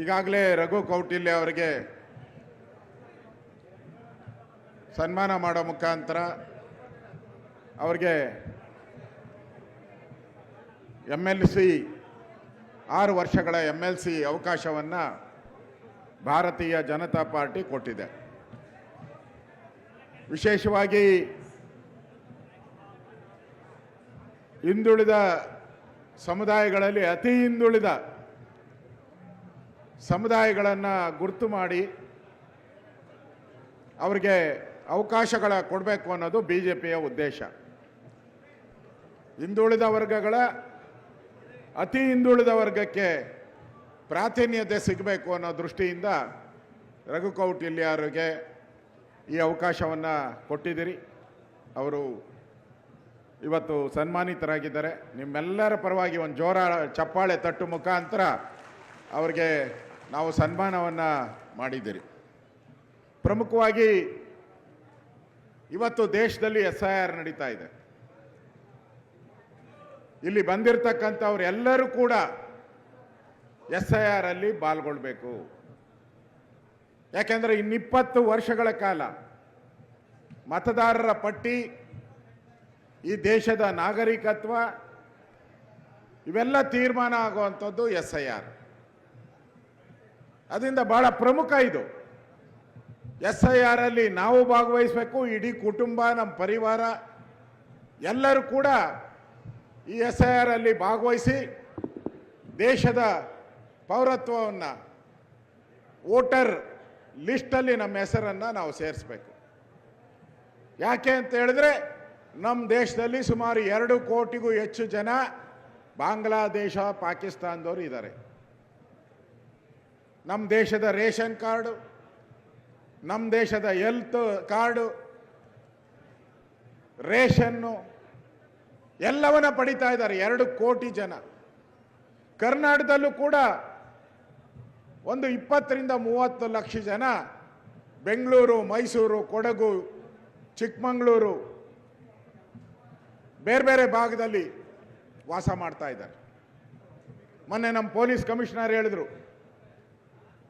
ಈಗಾಗಲೇ ರಘು ಕೌಟಿಲ್ಯ ಅವರಿಗೆ ಸನ್ಮಾನ ಮಾಡೋ ಮುಖಾಂತರ ಅವರಿಗೆ MLC 6 ವರ್ಷಗಳ MLC ಅವಕಾಶವನ್ನು ಭಾರತೀಯ ಜನತಾ ಪಾರ್ಟಿ ಕೊಟ್ಟಿದೆ. ವಿಶೇಷವಾಗಿ ಹಿಂದುಳಿದ ಸಮುದಾಯಗಳಲ್ಲಿ ಅತಿ ಹಿಂದುಳಿದ ಸಮುದಾಯಗಳನ್ನು ಗುರುತು ಮಾಡಿ ಅವರಿಗೆ ಅವಕಾಶಗಳ ಕೊಡಬೇಕು ಅನ್ನೋದು BJPಯ ಉದ್ದೇಶ. ಹಿಂದುಳಿದ ವರ್ಗಗಳ ಅತಿ ಹಿಂದುಳಿದ ವರ್ಗಕ್ಕೆ ಪ್ರಾಧಾನ್ಯತೆ ಸಿಗಬೇಕು ಅನ್ನೋ ದೃಷ್ಟಿಯಿಂದ ರಘು ಕೌಟಿಲ್ಯ ಅವರಿಗೆ ಈ ಅವಕಾಶವನ್ನು ಕೊಟ್ಟಿದ್ದೀರಿ. ಅವರು ಇವತ್ತು ಸನ್ಮಾನಿತರಾಗಿದ್ದಾರೆ. ನಿಮ್ಮೆಲ್ಲರ ಪರವಾಗಿ ಒಂದು ಜೋರ ಚಪ್ಪಾಳೆ ತಟ್ಟು ಮುಖಾಂತರ ಅವರಿಗೆ ನಾವು ಸನ್ಮಾನವನ್ನು ಮಾಡಿದ್ದೀರಿ. ಪ್ರಮುಖವಾಗಿ ಇವತ್ತು ದೇಶದಲ್ಲಿ SIR ನಡೀತಾ ಇದೆ. ಇಲ್ಲಿ ಬಂದಿರತಕ್ಕಂಥವ್ರು ಎಲ್ಲರೂ ಕೂಡ SIR ಅಲ್ಲಿ ಪಾಲ್ಗೊಳ್ಬೇಕು. ಯಾಕೆಂದರೆ ಇನ್ನು 20 ವರ್ಷಗಳ ಕಾಲ ಮತದಾರರ ಪಟ್ಟಿ, ಈ ದೇಶದ ನಾಗರಿಕತ್ವ ಇವೆಲ್ಲ ತೀರ್ಮಾನ ಆಗುವಂಥದ್ದು SIR. ಅದರಿಂದ ಬಹಳ ಪ್ರಮುಖ ಇದು. SIR ಅಲ್ಲಿ ನಾವು ಭಾಗವಹಿಸಬೇಕು, ಇಡೀ ಕುಟುಂಬ, ನಮ್ಮ ಪರಿವಾರ ಎಲ್ಲರೂ ಕೂಡ ಈ SIR ಅಲ್ಲಿ ಭಾಗವಹಿಸಿ ದೇಶದ ಪೌರತ್ವವನ್ನು ವೋಟರ್ ಲಿಸ್ಟಲ್ಲಿ ನಮ್ಮ ಹೆಸರನ್ನು ನಾವು ಸೇರಿಸಬೇಕು. ಯಾಕೆ ಅಂತ ಹೇಳಿದ್ರೆ ನಮ್ಮ ದೇಶದಲ್ಲಿ ಸುಮಾರು 2 ಕೋಟಿಗೂ ಹೆಚ್ಚು ಜನ ಬಾಂಗ್ಲಾದೇಶ, ಪಾಕಿಸ್ತಾನದವರು ಇದ್ದಾರೆ. ನಮ್ಮ ದೇಶದ ರೇಷನ್ ಕಾರ್ಡು, ನಮ್ಮ ದೇಶದ ಹೆಲ್ತ್ ಕಾರ್ಡು, ರೇಷನ್ನು ಎಲ್ಲವನ್ನ ಪಡಿತಾ ಇದ್ದಾರೆ 2 ಕೋಟಿ ಜನ. ಕರ್ನಾಟಕದಲ್ಲೂ ಕೂಡ ಒಂದು 20 ರಿಂದ 30 ಲಕ್ಷ ಜನ ಬೆಂಗಳೂರು, ಮೈಸೂರು, ಕೊಡಗು, ಚಿಕ್ಕಮಗಳೂರು ಬೇರೆ ಬೇರೆ ಭಾಗದಲ್ಲಿ ವಾಸ ಮಾಡ್ತಾ ಇದ್ದಾರೆ. ಮೊನ್ನೆ ನಮ್ಮ ಪೊಲೀಸ್ ಕಮಿಷನರ್ ಹೇಳಿದ್ರು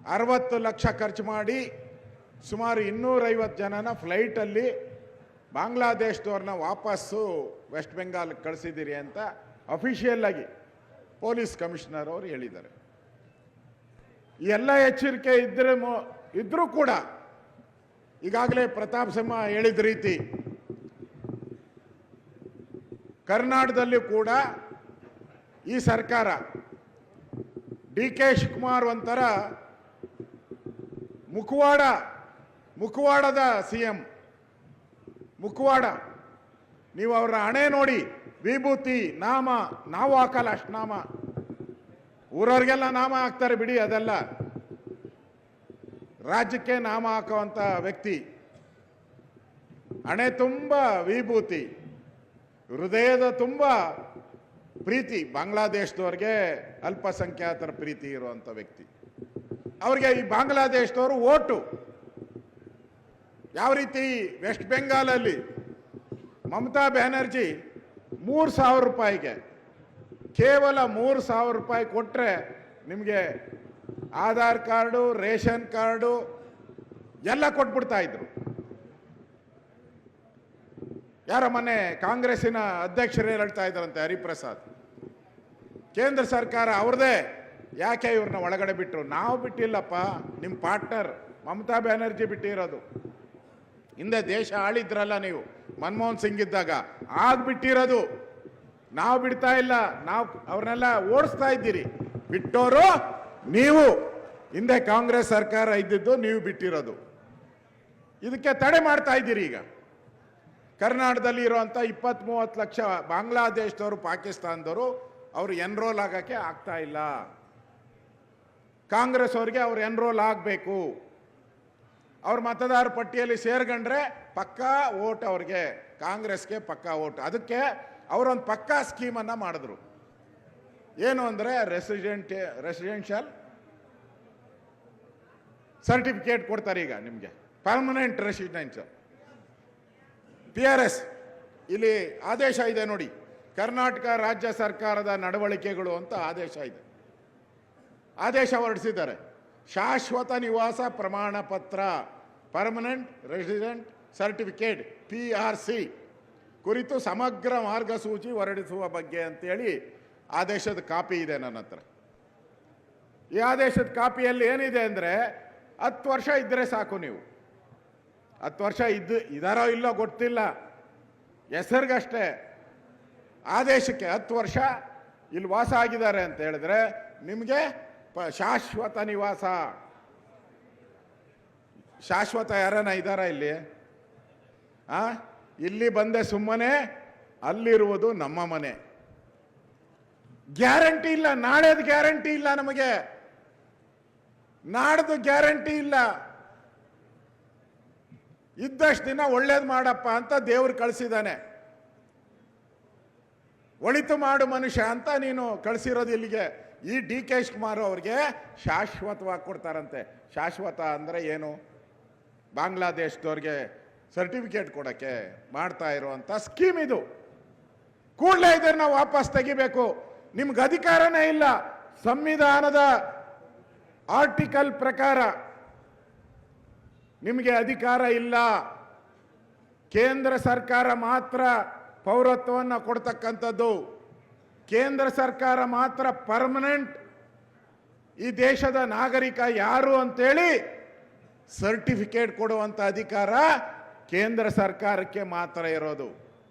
60 ಲಕ್ಷ ಖರ್ಚು ಮಾಡಿ ಸುಮಾರು 250 ಜನನ ಫ್ಲೈಟಲ್ಲಿ ಬಾಂಗ್ಲಾದೇಶದವ್ರನ್ನ ವಾಪಸ್ಸು ವೆಸ್ಟ್ ಬೆಂಗಾಲ್ಗೆ ಕಳಿಸಿದ್ದೀರಿ ಅಂತ ಅಫಿಷಿಯಲ್ ಆಗಿ ಪೊಲೀಸ್ ಕಮಿಷನರ್ ಅವರು ಹೇಳಿದ್ದಾರೆ. ಈ ಎಲ್ಲ ಎಚ್ಚರಿಕೆ ಇದ್ರೂ ಕೂಡ ಈಗಾಗಲೇ ಪ್ರತಾಪ್ ಸಿಂಹ ಹೇಳಿದ ರೀತಿ ಕರ್ನಾಟಕದಲ್ಲೂ ಕೂಡ ಈ ಸರ್ಕಾರ DK ಶಿವಕುಮಾರ್ ಒಂಥರ ಮುಖವಾಡದ CM. ಮುಖವಾಡ, ನೀವು ಅವರ ಹಣೆ ನೋಡಿ, ವಿಭೂತಿ ನಾಮ ನಾವು ಹಾಕಲ್ಲ, ಅಷ್ಟು ನಾಮ ಊರವ್ರಿಗೆಲ್ಲ ನಾಮ ಹಾಕ್ತಾರೆ ಬಿಡಿ, ಅದೆಲ್ಲ ರಾಜ್ಯಕ್ಕೆ ನಾಮ ಹಾಕುವಂಥ ವ್ಯಕ್ತಿ. ಹಣೆ ತುಂಬ ವಿಭೂತಿ, ಹೃದಯದ ತುಂಬ ಪ್ರೀತಿ, ಬಾಂಗ್ಲಾದೇಶದವ್ರಿಗೆ ಅಲ್ಪಸಂಖ್ಯಾತರ ಪ್ರೀತಿ ಇರುವಂಥ ವ್ಯಕ್ತಿ. ಅವ್ರಿಗೆ ಈ ಬಾಂಗ್ಲಾದೇಶದವರು ಓಟು ಯಾವ ರೀತಿ ವೆಸ್ಟ್ ಬೆಂಗಾಲಲ್ಲಿ ಮಮತಾ ಬ್ಯಾನರ್ಜಿ 3,000 ರೂಪಾಯಿಗೆ, ಕೇವಲ 3,000 ರೂಪಾಯಿ ಕೊಟ್ಟರೆ ನಿಮಗೆ ಆಧಾರ್ ಕಾರ್ಡು, ರೇಷನ್ ಕಾರ್ಡು ಎಲ್ಲ ಕೊಟ್ಬಿಡ್ತಾ ಇದ್ರು. ಯಾರ ಮೊನ್ನೆ ಕಾಂಗ್ರೆಸ್ಸಿನ ಅಧ್ಯಕ್ಷರು ಹೇಳ್ತಾ ಇದ್ದಾರಂತೆ, ಹರಿಪ್ರಸಾದ್, ಕೇಂದ್ರ ಸರ್ಕಾರ ಅವ್ರದೇ, ಯಾಕೆ ಇವ್ರನ್ನ ಒಳಗಡೆ ಬಿಟ್ಟರು? ನಾವು ಬಿಟ್ಟಿಲ್ಲಪ್ಪ, ನಿಮ್ಮ ಪಾರ್ಟ್ನರ್ ಮಮತಾ ಬ್ಯಾನರ್ಜಿ ಬಿಟ್ಟಿರೋದು. ಹಿಂದೆ ದೇಶ ಆಳಿದ್ರಲ್ಲ ನೀವು ಮನಮೋಹನ್ ಸಿಂಗ್ ಇದ್ದಾಗ, ಬಿಟ್ಟಿರೋದು. ನಾವು ಬಿಡ್ತಾ ಇಲ್ಲ, ನಾವು ಅವ್ರನ್ನೆಲ್ಲ ಓಡಿಸ್ತಾ ಇದ್ದೀರಿ. ಬಿಟ್ಟೋರು ನೀವು, ಹಿಂದೆ ಕಾಂಗ್ರೆಸ್ ಸರ್ಕಾರ ಇದ್ದಿದ್ದು ನೀವು ಬಿಟ್ಟಿರೋದು. ಇದಕ್ಕೆ ತಡೆ ಮಾಡ್ತಾ ಇದ್ದೀರಿ. ಈಗ ಕರ್ನಾಟಕದಲ್ಲಿ ಇರುವಂಥ 20-30 ಲಕ್ಷ ಬಾಂಗ್ಲಾದೇಶದವರು, ಪಾಕಿಸ್ತಾನದವರು ಅವರು ಎನ್ರೋಲ್ ಆಗೋಕ್ಕೆ ಆಗ್ತಾ ಇಲ್ಲ. ಕಾಂಗ್ರೆಸ್ ಅವ್ರಿಗೆ ಅವ್ರು ಎನ್ರೋಲ್ ಆಗಬೇಕು. ಅವ್ರ ಮತದಾರ ಪಟ್ಟಿಯಲ್ಲಿ ಸೇರ್ಕೊಂಡ್ರೆ ಪಕ್ಕಾ ಓಟ್ ಅವ್ರಿಗೆ, ಕಾಂಗ್ರೆಸ್ಗೆ ಪಕ್ಕಾ ಓಟ್. ಅದಕ್ಕೆ ಅವರೊಂದು ಪಕ್ಕಾ ಸ್ಕೀಮನ್ನು ಮಾಡಿದ್ರು. ಏನು ಅಂದರೆ ರೆಸಿಡೆನ್ಷಿಯಲ್ ಸರ್ಟಿಫಿಕೇಟ್ ಕೊಡ್ತಾರೆ ಈಗ ನಿಮಗೆ, ಪರ್ಮನೆಂಟ್ ರೆಸಿಡೆನ್ಷಿಯಲ್, PRS. ಇಲ್ಲಿ ಆದೇಶ ಇದೆ ನೋಡಿ, ಕರ್ನಾಟಕ ರಾಜ್ಯ ಸರ್ಕಾರದ ನಡವಳಿಕೆಗಳು ಅಂತ ಆದೇಶ ಇದೆ. ಆದೇಶ ಹೊರಡಿಸಿದ್ದಾರೆ. ಶಾಶ್ವತ ನಿವಾಸ ಪ್ರಮಾಣ ಪತ್ರ ಪರ್ಮನೆಂಟ್ ರೆಸಿಡೆಂಟ್ ಸರ್ಟಿಫಿಕೇಟ್ PRC ಕುರಿತು ಸಮಗ್ರ ಮಾರ್ಗಸೂಚಿ ಹೊರಡಿಸುವ ಬಗ್ಗೆ ಅಂತೇಳಿ ಆದೇಶದ ಕಾಪಿ ಇದೆ ನನ್ನ ಹತ್ರ. ಈ ಆದೇಶದ ಕಾಪಿಯಲ್ಲಿ ಏನಿದೆ ಅಂದರೆ 10 ವರ್ಷ ಇದ್ದರೆ ಸಾಕು. ನೀವು 10 ವರ್ಷ ಇದಾರೋ ಇಲ್ಲೋ ಗೊತ್ತಿಲ್ಲ, ಹೆಸರಿಗಷ್ಟೇ. ಆದೇಶಕ್ಕೆ 10 ವರ್ಷ ಇಲ್ಲಿ ವಾಸ ಆಗಿದ್ದಾರೆ ಅಂತ ಹೇಳಿದ್ರೆ ನಿಮಗೆ ಶಾಶ್ವತ ನಿವಾಸ. ಶಾಶ್ವತ ಯಾರನ್ನ ಇದ್ದಾರ ಇಲ್ಲಿ? ಇಲ್ಲಿ ಬಂದೆ ಸುಮ್ಮನೆ, ಅಲ್ಲಿರುವುದು ನಮ್ಮ ಮನೆ. ಗ್ಯಾರಂಟಿ ಇಲ್ಲ, ನಾಳೆದು ಗ್ಯಾರಂಟಿ ಇಲ್ಲ, ನಮಗೆ ನಾಡ್ದು ಗ್ಯಾರಂಟಿ ಇಲ್ಲ. ಇದ್ದಷ್ಟು ದಿನ ಒಳ್ಳೇದು ಮಾಡಪ್ಪ ಅಂತ ದೇವ್ರು ಕಳಿಸಿದ್ದಾನೆ. ಒಳಿತು ಮಾಡು ಮನುಷ್ಯ ಅಂತ ನೀನು ಕಳಿಸಿರೋದು ಇಲ್ಲಿಗೆ. ಈ DK ಶಿವಕುಮಾರ್ ಅವ್ರಿಗೆ ಶಾಶ್ವತವಾಗಿ ಕೊಡ್ತಾರಂತೆ. ಶಾಶ್ವತ ಅಂದರೆ ಏನು? ಬಾಂಗ್ಲಾದೇಶದವ್ರಿಗೆ ಸರ್ಟಿಫಿಕೇಟ್ ಕೊಡೋಕ್ಕೆ ಮಾಡ್ತಾ ಇರುವಂಥ ಸ್ಕೀಮ್ ಇದು. ಕೂಡಲೇ ಇದನ್ನು ನಾವು ವಾಪಸ್ ತೆಗಿಬೇಕು. ನಿಮ್ಗೆ ಅಧಿಕಾರನೇ ಇಲ್ಲ. ಸಂವಿಧಾನದ ಆರ್ಟಿಕಲ್ ಪ್ರಕಾರ ನಿಮಗೆ ಅಧಿಕಾರ ಇಲ್ಲ. ಕೇಂದ್ರ ಸರ್ಕಾರ ಮಾತ್ರ ಪೌರತ್ವವನ್ನು ಕೊಡ್ತಕ್ಕಂಥದ್ದು. ಕೇಂದ್ರ ಸರ್ಕಾರ ಮಾತ್ರ ಪರ್ಮನೆಂಟ್ ಈ ದೇಶದ ನಾಗರಿಕ ಯಾರು ಅಂತೇಳಿ ಸರ್ಟಿಫಿಕೇಟ್ ಕೊಡುವಂಥ ಅಧಿಕಾರ ಕೇಂದ್ರ ಸರ್ಕಾರಕ್ಕೆ ಮಾತ್ರ ಇರೋದು.